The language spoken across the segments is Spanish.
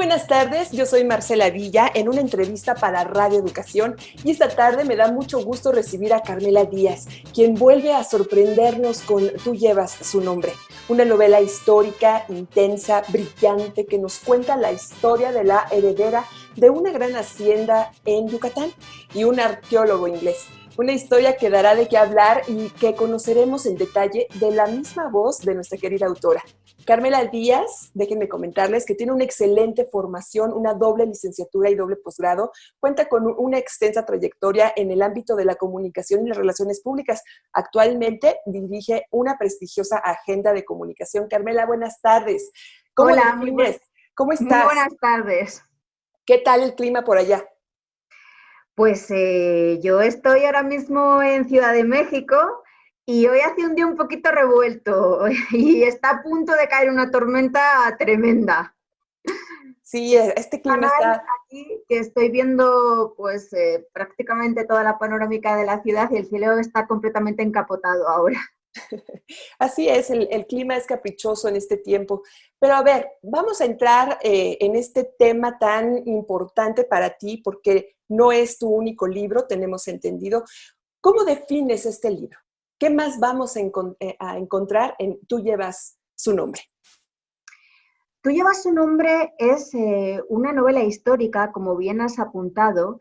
buenas tardes, yo soy Marcela Villa en una entrevista para Radio Educación y esta tarde me da mucho gusto recibir a Carmela Díaz, quien vuelve a sorprendernos con Tú llevas su nombre, una novela histórica, intensa, brillante que nos cuenta la historia de la heredera de una gran hacienda en Yucatán y un arqueólogo inglés. Una historia que dará de qué hablar y que conoceremos en detalle de la misma voz de nuestra querida autora. Carmela Díaz, déjenme comentarles que tiene una excelente formación, una doble licenciatura y doble posgrado, cuenta con una extensa trayectoria en el ámbito de la comunicación y las relaciones públicas. Actualmente dirige una prestigiosa agenda de comunicación. Carmela, buenas tardes. ¿Cómo Hola, defines? ¿Cómo muy estás? buenas tardes. ¿Qué tal el clima por allá? Pues yo estoy ahora mismo en Ciudad de México y hoy hace un día un poquito revuelto y está a punto de caer una tormenta tremenda. Sí, este clima Canal está. aquí que estoy viendo pues prácticamente toda la panorámica de la ciudad y el cielo está completamente encapotado ahora. Así es, el clima es caprichoso en este tiempo. Pero a ver, vamos a entrar en este tema tan importante para ti porque no es tu único libro, tenemos entendido. ¿Cómo defines este libro? ¿Qué más vamos a encontrar en Tú llevas su nombre? Tú llevas su nombre es una novela histórica, como bien has apuntado,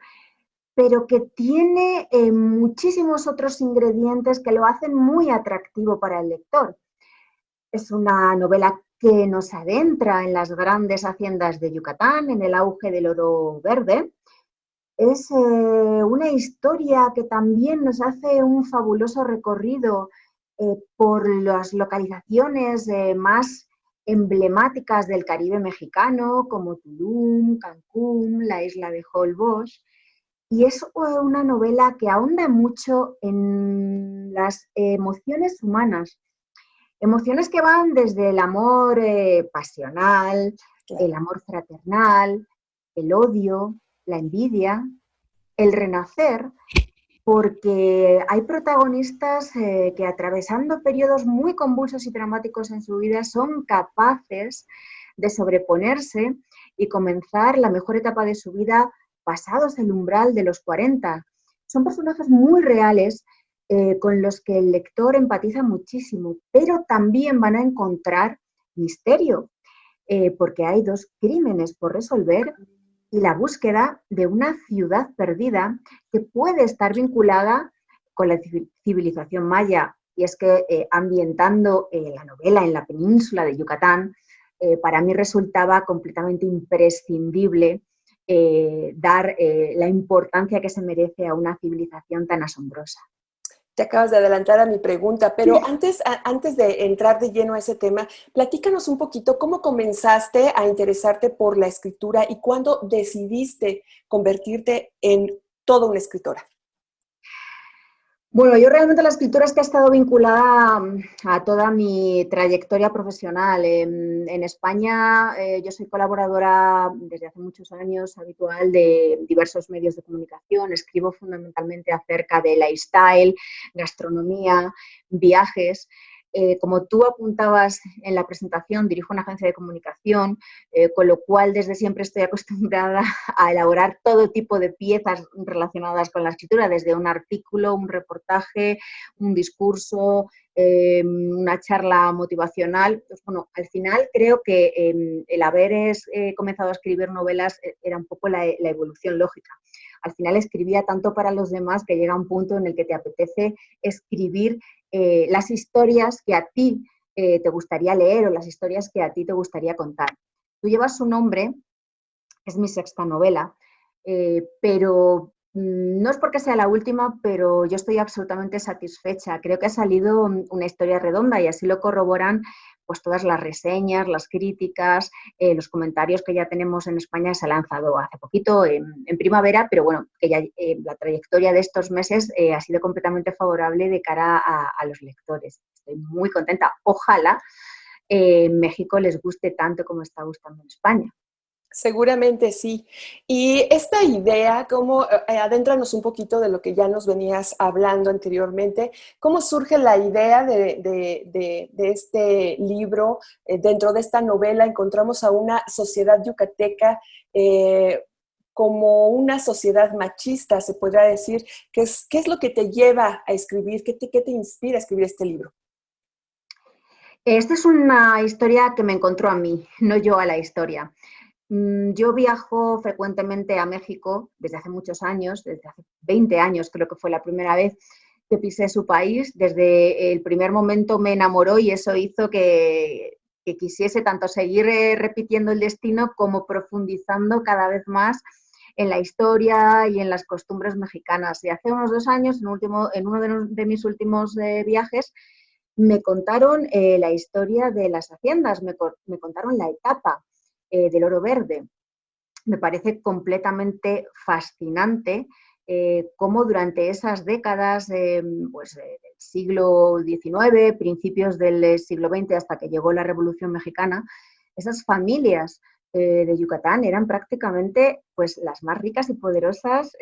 pero que tiene muchísimos otros ingredientes que lo hacen muy atractivo para el lector. Es una novela que nos adentra en las grandes haciendas de Yucatán, en el auge del oro verde. Es una historia que también nos hace un fabuloso recorrido por las localizaciones más emblemáticas del Caribe mexicano, como Tulum, Cancún, la isla de Holbox. Y es una novela que ahonda mucho en las emociones humanas, emociones que van desde el amor pasional, Claro. el amor fraternal, el odio, la envidia, el renacer, porque hay protagonistas que atravesando periodos muy convulsos y dramáticos en su vida son capaces de sobreponerse y comenzar la mejor etapa de su vida pasados el umbral de los 40. Son personajes muy reales con los que el lector empatiza muchísimo, pero también van a encontrar misterio, porque hay dos crímenes por resolver y la búsqueda de una ciudad perdida que puede estar vinculada con la civilización maya. Y es que ambientando la novela en la península de Yucatán, para mí resultaba completamente imprescindible dar la importancia que se merece a una civilización tan asombrosa. Te acabas de adelantar a mi pregunta, pero antes de entrar de lleno a ese tema, platícanos un poquito cómo comenzaste a interesarte por la escritura y cuándo decidiste convertirte en toda una escritora. Bueno, yo realmente la escritura es que ha estado vinculada a toda mi trayectoria profesional. En España yo soy colaboradora desde hace muchos años habitual de diversos medios de comunicación. Escribo fundamentalmente acerca de lifestyle, gastronomía, viajes. Como tú apuntabas en la presentación, dirijo una agencia de comunicación, con lo cual desde siempre estoy acostumbrada a elaborar todo tipo de piezas relacionadas con la escritura, desde un artículo, un reportaje, un discurso, una charla motivacional. Pues, bueno, al final creo que el haber comenzado a escribir novelas era un poco la evolución lógica. Al final escribía tanto para los demás que llega un punto en el que te apetece escribir las historias que a ti te gustaría leer o las historias que a ti te gustaría contar. Tú llevas su nombre, es mi sexta novela, pero no es porque sea la última, pero yo estoy absolutamente satisfecha. Creo que ha salido una historia redonda y así lo corroboran pues todas las reseñas, las críticas, los comentarios que ya tenemos en España. Se ha lanzado hace poquito en primavera, pero bueno, que ya la trayectoria de estos meses ha sido completamente favorable de cara a los lectores. Estoy muy contenta. Ojalá en México les guste tanto como está gustando en España. Seguramente sí. Y esta idea, cómo, adéntranos un poquito de lo que ya nos venías hablando anteriormente, ¿cómo surge la idea de este libro? Dentro de esta novela encontramos a una sociedad yucateca como una sociedad machista, se podría decir. ¿Qué es lo que te lleva a escribir? Qué te inspira a escribir este libro? Esta es una historia que me encontró a mí, no yo a la historia. Yo viajo frecuentemente a México desde hace muchos años, desde hace 20 años creo que fue la primera vez que pisé su país. Desde el primer momento me enamoró y eso hizo que quisiese tanto seguir repitiendo el destino como profundizando cada vez más en la historia y en las costumbres mexicanas. Y hace unos 2 años, en uno de mis últimos viajes, me contaron la historia de las haciendas, me contaron la etapa del oro verde. Me parece completamente fascinante cómo durante esas décadas del siglo XIX, principios del siglo XX, hasta que llegó la Revolución Mexicana, esas familias de Yucatán eran prácticamente pues, las más ricas y poderosas,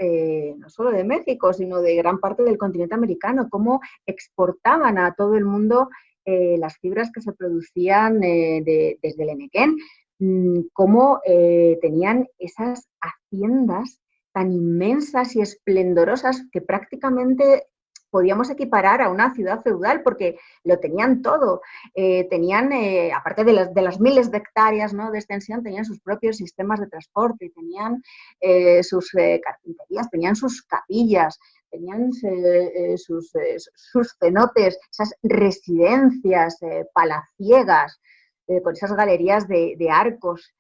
no solo de México, sino de gran parte del continente americano, cómo exportaban a todo el mundo las fibras que se producían desde el Enequén, cómo tenían esas haciendas tan inmensas y esplendorosas que prácticamente podíamos equiparar a una ciudad feudal porque lo tenían todo. Aparte de las miles de hectáreas, ¿no?, de extensión, tenían sus propios sistemas de transporte, tenían sus carpinterías, tenían sus capillas, tenían sus cenotes, esas residencias palaciegas, con esas galerías de arcos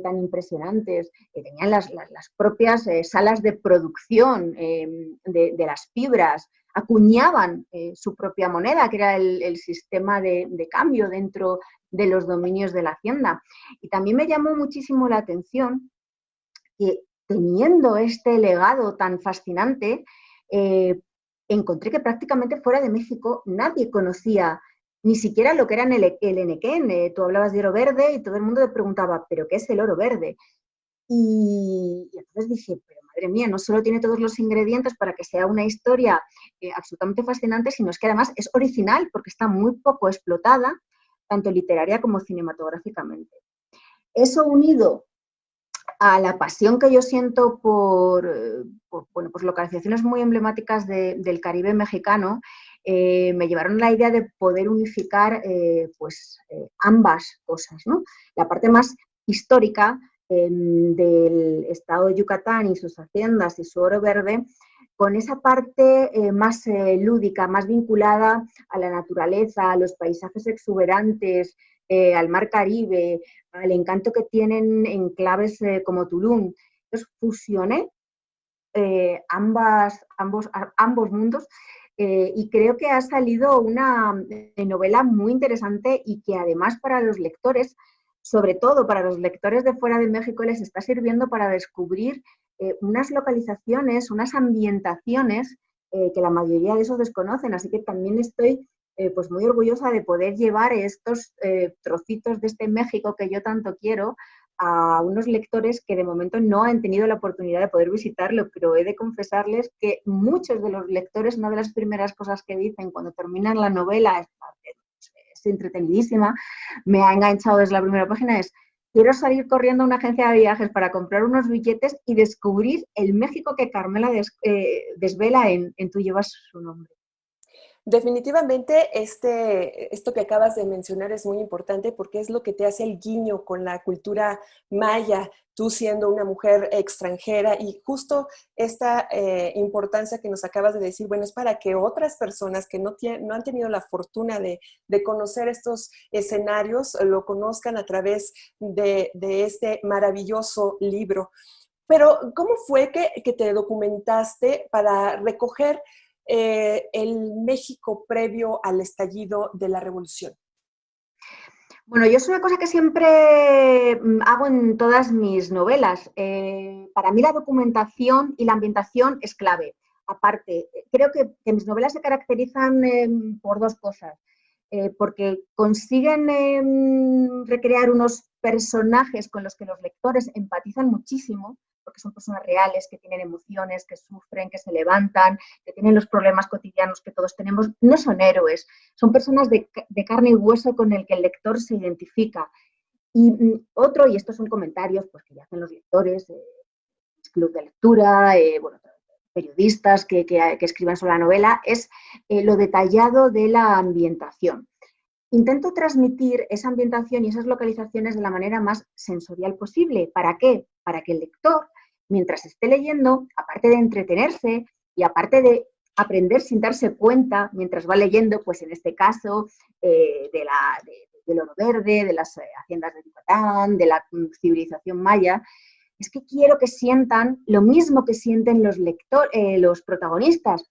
tan impresionantes, tenían las propias salas de producción de las fibras, acuñaban su propia moneda, que era el sistema de cambio dentro de los dominios de la hacienda. Y también me llamó muchísimo la atención que teniendo este legado tan fascinante, encontré que prácticamente fuera de México nadie conocía ni siquiera lo que era el Enequén. Tú hablabas de oro verde y todo el mundo te preguntaba, ¿pero qué es el oro verde? Y entonces dije, pero madre mía, no solo tiene todos los ingredientes para que sea una historia absolutamente fascinante, sino es que además es original porque está muy poco explotada, tanto literaria como cinematográficamente. Eso unido a la pasión que yo siento por pues localizaciones muy emblemáticas del Caribe mexicano, me llevaron a la idea de poder unificar ambas cosas, ¿no? La parte más histórica del estado de Yucatán y sus haciendas y su oro verde, con esa parte más lúdica, más vinculada a la naturaleza, a los paisajes exuberantes, al mar Caribe, al encanto que tienen enclaves como Tulum. Entonces fusioné ambos mundos y creo que ha salido una novela muy interesante y que además para los lectores, sobre todo para los lectores de fuera de México, les está sirviendo para descubrir unas localizaciones, unas ambientaciones que la mayoría de esos desconocen. Así que también estoy pues muy orgullosa de poder llevar estos trocitos de este México que yo tanto quiero a unos lectores que de momento no han tenido la oportunidad de poder visitarlo, pero he de confesarles que muchos de los lectores, una de las primeras cosas que dicen cuando terminan la novela, es entretenidísima, me ha enganchado desde la primera página, es: quiero salir corriendo a una agencia de viajes para comprar unos billetes y descubrir el México que Carmela desvela en Tú llevas su nombre. Definitivamente, esto que acabas de mencionar es muy importante porque es lo que te hace el guiño con la cultura maya, tú siendo una mujer extranjera y justo esta importancia que nos acabas de decir, bueno, es para que otras personas que no han tenido la fortuna de conocer estos escenarios lo conozcan a través de este maravilloso libro. Pero, ¿cómo fue que te documentaste para recoger el México previo al estallido de la Revolución? Bueno, yo es una cosa que siempre hago en todas mis novelas. Para mí la documentación y la ambientación es clave. Aparte, creo que mis novelas se caracterizan por dos cosas. porque consiguen recrear unos personajes con los que los lectores empatizan muchísimo, porque son personas reales, que tienen emociones, que sufren, que se levantan, que tienen los problemas cotidianos que todos tenemos. No son héroes, son personas de carne y hueso con el que el lector se identifica. Y otro, y estos son comentarios pues, que ya hacen los lectores, club de lectura, bueno, periodistas que escriban sobre la novela, es lo detallado de la ambientación. Intento transmitir esa ambientación y esas localizaciones de la manera más sensorial posible. ¿Para qué? Para que el lector, mientras esté leyendo, aparte de entretenerse y aparte de aprender sin darse cuenta mientras va leyendo, pues en este caso del oro verde, de las haciendas de Yucatán, de la civilización maya, es que quiero que sientan lo mismo que sienten los protagonistas,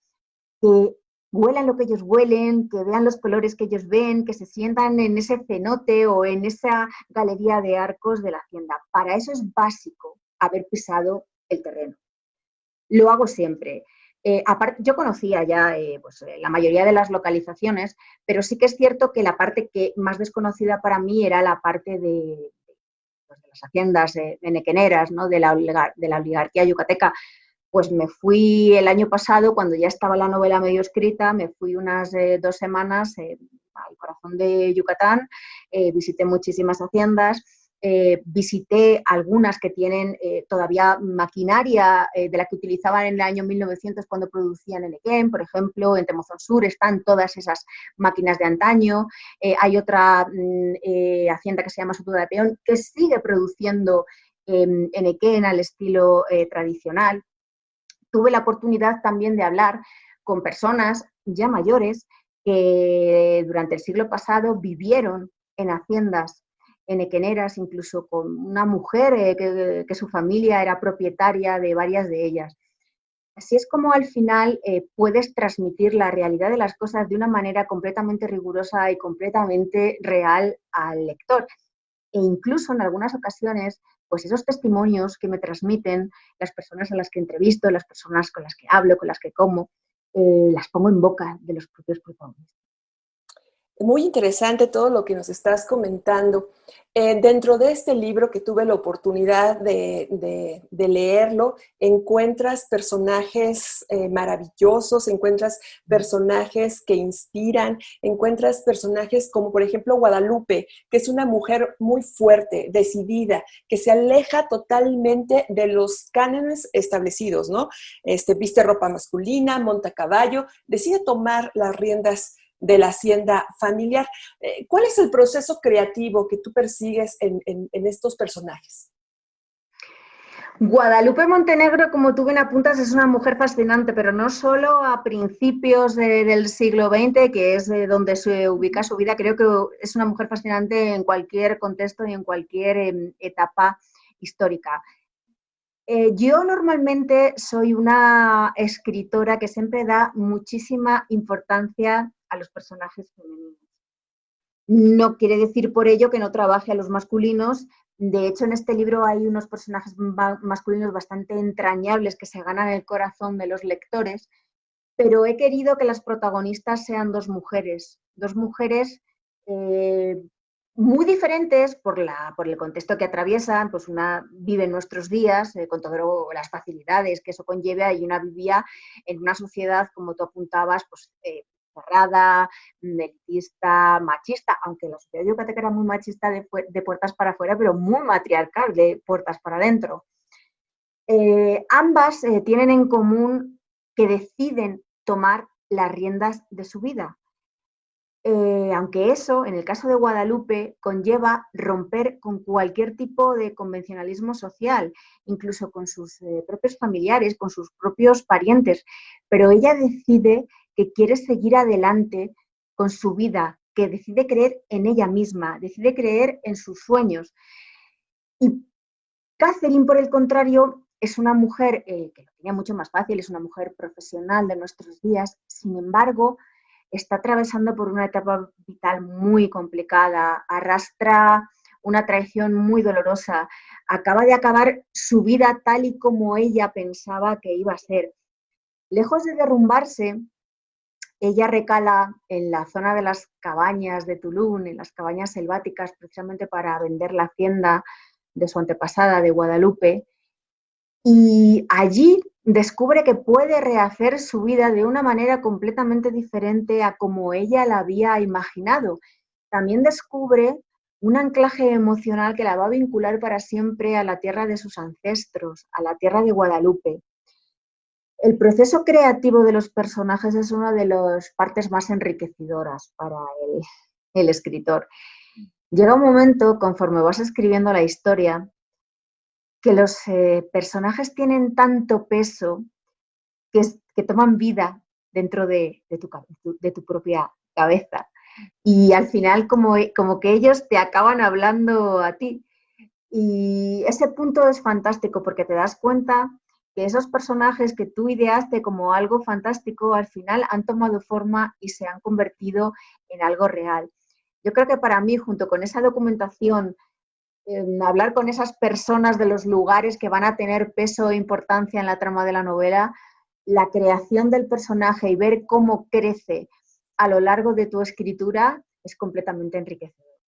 que huelan lo que ellos huelen, que vean los colores que ellos ven, que se sientan en ese cenote o en esa galería de arcos de la hacienda. Para eso es básico haber pisado el terreno. Lo hago siempre. Aparte, yo conocía ya la mayoría de las localizaciones, pero sí que es cierto que la parte que más desconocida para mí era la parte de las haciendas henequeneras, ¿no? de la oligarquía yucateca. Pues me fui el año pasado, cuando ya estaba la novela medio escrita, me fui unas 2 semanas al corazón de Yucatán, visité muchísimas haciendas, visité algunas que tienen todavía maquinaria de la que utilizaban en el año 1900 cuando producían Enequén, por ejemplo, en Temozón Sur están todas esas máquinas de antaño. Hay otra hacienda que se llama Soto de Peón que sigue produciendo Enequén al estilo tradicional. Tuve la oportunidad también de hablar con personas ya mayores que durante el siglo pasado vivieron en haciendas henequeneras, incluso con una mujer que su familia era propietaria de varias de ellas. Así es como al final puedes transmitir la realidad de las cosas de una manera completamente rigurosa y completamente real al lector. E incluso en algunas ocasiones, pues esos testimonios que me transmiten las personas a las que entrevisto, las personas con las que hablo, con las que como, las pongo en boca de los propios protagonistas. Muy interesante todo lo que nos estás comentando. Dentro de este libro que tuve la oportunidad de leerlo, encuentras personajes maravillosos, encuentras personajes que inspiran, encuentras personajes como por ejemplo Guadalupe, que es una mujer muy fuerte, decidida, que se aleja totalmente de los cánones establecidos, ¿no? Viste ropa masculina, monta caballo, decide tomar las riendas de la hacienda familiar. ¿Cuál es el proceso creativo que tú persigues en estos personajes? Guadalupe Montenegro, como tú bien apuntas, es una mujer fascinante, pero no solo a principios del siglo XX, que es donde se ubica su vida. Creo que es una mujer fascinante en cualquier contexto y en cualquier etapa histórica. Yo normalmente soy una escritora que siempre da muchísima importancia a los personajes femeninos. No quiere decir por ello que no trabaje a los masculinos. De hecho, en este libro hay unos personajes masculinos bastante entrañables que se ganan el corazón de los lectores, pero he querido que las protagonistas sean dos mujeres muy diferentes por el contexto que atraviesan. Pues una vive en nuestros días con todas las facilidades que eso conlleva, y una vivía en una sociedad, como tú apuntabas, pues cerrada, elitista, machista, aunque la sociedad yucateca era muy machista de puertas para afuera, pero muy matriarcal de puertas para adentro. Ambas tienen en común que deciden tomar las riendas de su vida. Aunque eso, en el caso de Guadalupe, conlleva romper con cualquier tipo de convencionalismo social, incluso con sus propios familiares, con sus propios parientes, pero ella decide que quiere seguir adelante con su vida, que decide creer en ella misma, decide creer en sus sueños. Y Catherine, por el contrario, es una mujer que lo tenía mucho más fácil, es una mujer profesional de nuestros días. Sin embargo, está atravesando por una etapa vital muy complicada, arrastra una traición muy dolorosa, acaba de acabar su vida tal y como ella pensaba que iba a ser. Lejos de derrumbarse, ella recala en la zona de las cabañas de Tulum, en las cabañas selváticas, precisamente para vender la hacienda de su antepasada, de Guadalupe, y allí descubre que puede rehacer su vida de una manera completamente diferente a como ella la había imaginado. También descubre un anclaje emocional que la va a vincular para siempre a la tierra de sus ancestros, a la tierra de Guadalupe. El proceso creativo de los personajes es una de las partes más enriquecedoras para el escritor. Llega un momento, conforme vas escribiendo la historia, que los personajes tienen tanto peso que toman vida dentro de tu propia cabeza. Y al final como que ellos te acaban hablando a ti. Y ese punto es fantástico porque te das cuenta que esos personajes que tú ideaste como algo fantástico al final han tomado forma y se han convertido en algo real. Yo creo que para mí, junto con esa documentación, hablar con esas personas de los lugares que van a tener peso e importancia en la trama de la novela, la creación del personaje y ver cómo crece a lo largo de tu escritura es completamente enriquecedor.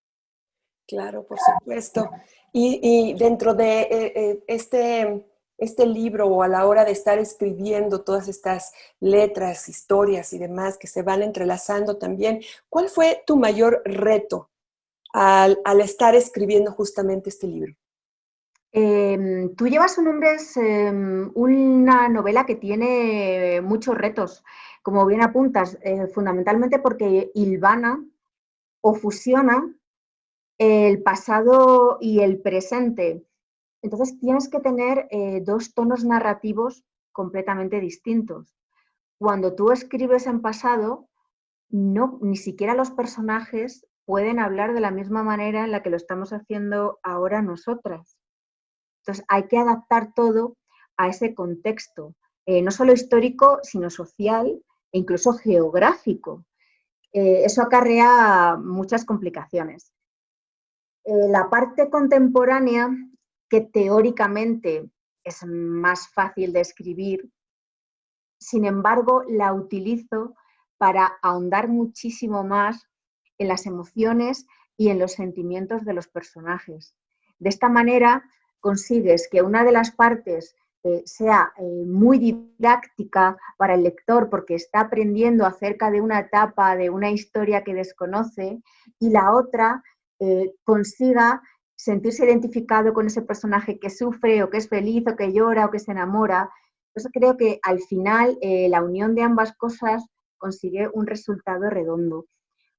Claro, por supuesto. Y dentro de este libro o a la hora de estar escribiendo todas estas letras, historias y demás que se van entrelazando también, ¿cuál fue tu mayor reto al estar escribiendo justamente este libro? Tú llevas su nombre, es una novela que tiene muchos retos, como bien apuntas, fundamentalmente porque hilvana o fusiona el pasado y el presente. Entonces tienes que tener dos tonos narrativos completamente distintos. Cuando tú escribes en pasado, no, ni siquiera los personajes pueden hablar de la misma manera en la que lo estamos haciendo ahora nosotras. Entonces hay que adaptar todo a ese contexto, no solo histórico, sino social e incluso geográfico. Eso acarrea muchas complicaciones. La parte contemporánea, que teóricamente es más fácil de escribir, sin embargo, la utilizo para ahondar muchísimo más en las emociones y en los sentimientos de los personajes. De esta manera consigues que una de las partes sea muy didáctica para el lector porque está aprendiendo acerca de una etapa, de una historia que desconoce, y la otra consiga sentirse identificado con ese personaje que sufre o que es feliz o que llora o que se enamora. Entonces creo que al final la unión de ambas cosas consigue un resultado redondo.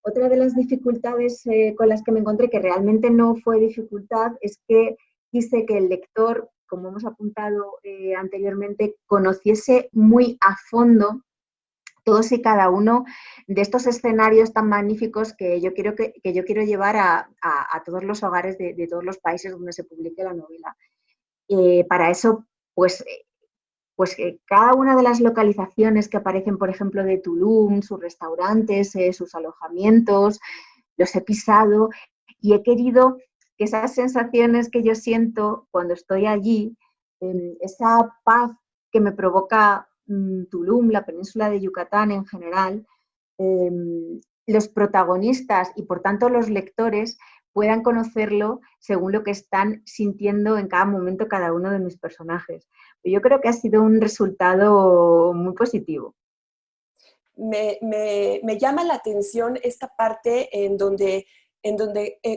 Otra de las dificultades con las que me encontré, que realmente no fue dificultad, es que quise que el lector, como hemos apuntado anteriormente, conociese muy a fondo todos y cada uno de estos escenarios tan magníficos que yo quiero llevar a todos los hogares de todos los países donde se publique la novela. Para eso, pues cada una de las localizaciones que aparecen, por ejemplo, de Tulum, sus restaurantes, sus alojamientos, los he pisado y he querido que esas sensaciones que yo siento cuando estoy allí, esa paz que me provoca Tulum, la península de Yucatán en general, los protagonistas y por tanto los lectores puedan conocerlo según lo que están sintiendo en cada momento cada uno de mis personajes. Yo creo que ha sido un resultado muy positivo. Me llama la atención esta parte en donde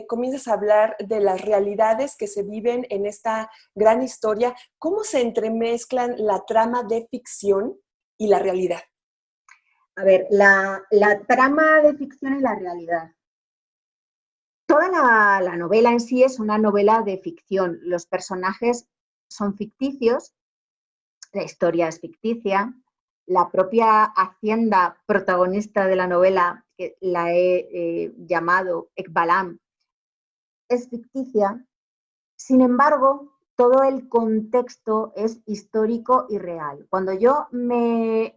comienzas a hablar de las realidades que se viven en esta gran historia. ¿Cómo se entremezclan la trama de ficción y la realidad? A ver, la trama de ficción y la realidad. Toda la novela en sí es una novela de ficción. Los personajes son ficticios, la historia es ficticia, la propia hacienda protagonista de la novela, que la he llamado Ekbalam, es ficticia. Sin embargo, todo el contexto es histórico y real. Cuando yo he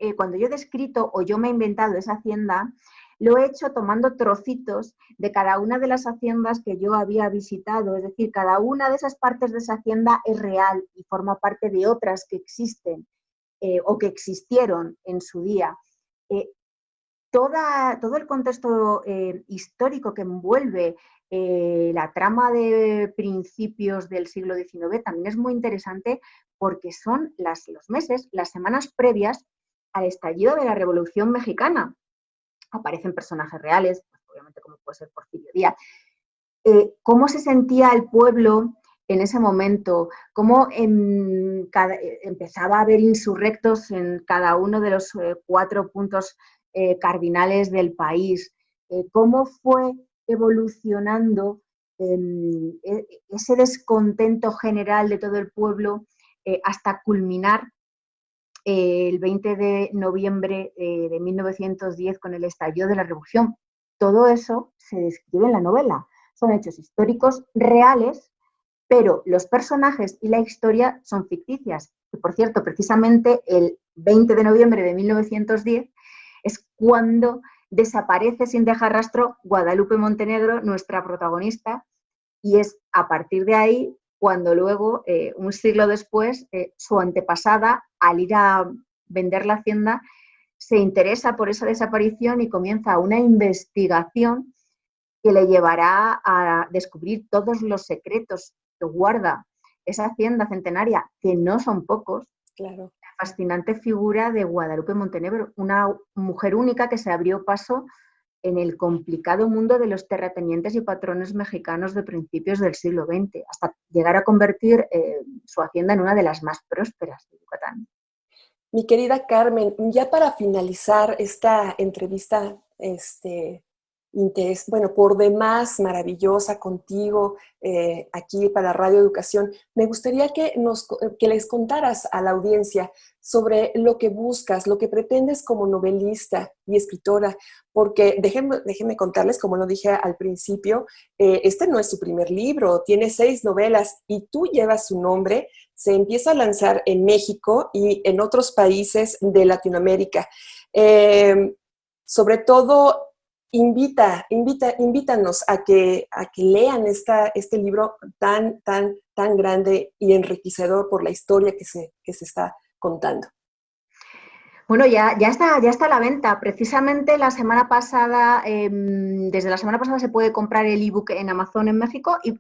descrito o yo me he inventado esa hacienda, lo he hecho tomando trocitos de cada una de las haciendas que yo había visitado. Es decir, cada una de esas partes de esa hacienda es real y forma parte de otras que existen o que existieron en su día. todo el contexto histórico que envuelve la trama de principios del siglo XIX también es muy interesante porque son los meses, las semanas previas al estallido de la Revolución Mexicana. Aparecen personajes reales, pues, obviamente como puede ser Porfirio Díaz. ¿Cómo se sentía el pueblo en ese momento? ¿Cómo empezaba a haber insurrectos en cada uno de los 4 puntos cardinales del país? ¿Cómo fue evolucionando ese descontento general de todo el pueblo hasta culminar el 20 de noviembre de 1910 con el estallido de la Revolución? Todo eso se describe en la novela. Son hechos históricos reales, pero los personajes y la historia son ficticias. Y, por cierto, precisamente el 20 de noviembre de 1910 es cuando desaparece sin dejar rastro Guadalupe Montenegro, nuestra protagonista, y es a partir de ahí cuando luego, un siglo después, su antepasada, al ir a vender la hacienda, se interesa por esa desaparición y comienza una investigación que le llevará a descubrir todos los secretos que guarda esa hacienda centenaria, que no son pocos. Claro. La fascinante figura de Guadalupe Montenegro, una mujer única que se abrió paso en el complicado mundo de los terratenientes y patrones mexicanos de principios del siglo XX, hasta llegar a convertir su hacienda en una de las más prósperas de Yucatán. Mi querida Carmen, ya para finalizar esta entrevista, bueno, por demás maravillosa contigo aquí para Radio Educación, me gustaría que les contaras a la audiencia sobre lo que buscas, lo que pretendes como novelista y escritora, porque déjenme contarles, como lo dije al principio, este no es su primer libro, tiene 6 novelas y tú llevas su nombre, se empieza a lanzar en México y en otros países de Latinoamérica. Sobre todo, invítanos a que lean este libro tan grande y enriquecedor por la historia que se está contando. Bueno, ya está a la venta. Precisamente la semana pasada, desde la semana pasada se puede comprar el ebook en Amazon en México y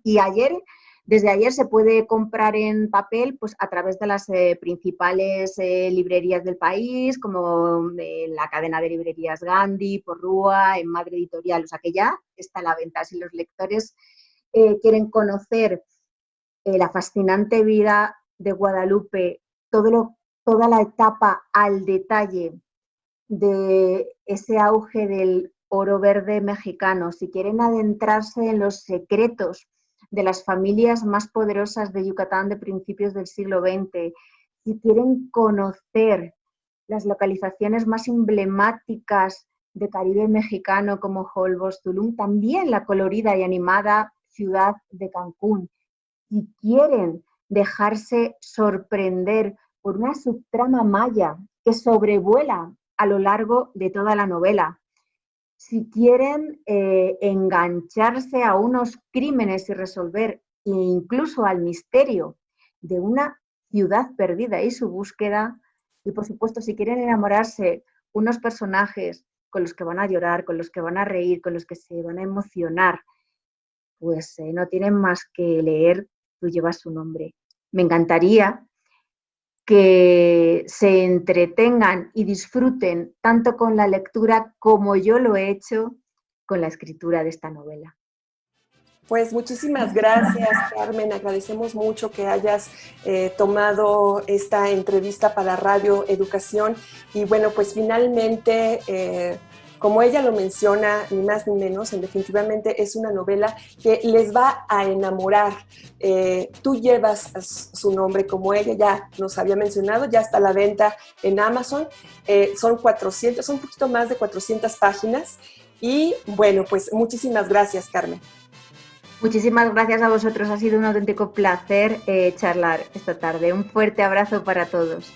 desde ayer se puede comprar en papel, pues a través de las principales librerías del país, como la cadena de librerías Gandhi, Porrúa, en Madre Editorial. O sea que ya está a la venta. Si los lectores quieren conocer la fascinante vida de Guadalupe, toda la etapa al detalle de ese auge del oro verde mexicano, si quieren adentrarse en los secretos de las familias más poderosas de Yucatán de principios del siglo XX, si quieren conocer las localizaciones más emblemáticas de Caribe mexicano como Holbox, Tulum, también la colorida y animada ciudad de Cancún, si quieren dejarse sorprender por una subtrama maya que sobrevuela a lo largo de toda la novela, si quieren engancharse a unos crímenes y resolver, e incluso al misterio de una ciudad perdida y su búsqueda, y por supuesto si quieren enamorarse unos personajes con los que van a llorar, con los que van a reír, con los que se van a emocionar, pues no tienen más que leer Tú llevas su nombre. Me encantaría que se entretengan y disfruten tanto con la lectura como yo lo he hecho con la escritura de esta novela. Pues muchísimas gracias, Carmen. Agradecemos mucho que hayas tomado esta entrevista para Radio Educación. Y bueno, pues finalmente, como ella lo menciona, ni más ni menos, definitivamente es una novela que les va a enamorar. Tú llevas su nombre, como ella ya nos había mencionado, ya está a la venta en Amazon. Son un poquito más de 400 páginas. Y bueno, pues muchísimas gracias, Carmen. Muchísimas gracias a vosotros, ha sido un auténtico placer charlar esta tarde. Un fuerte abrazo para todos.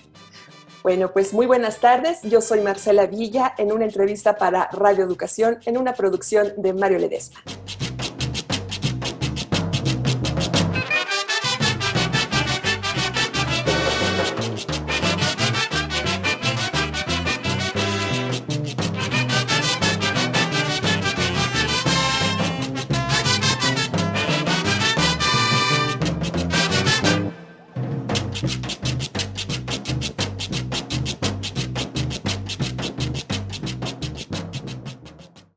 Bueno, pues muy buenas tardes. Yo soy Marcela Villa en una entrevista para Radio Educación en una producción de Mario Ledesma.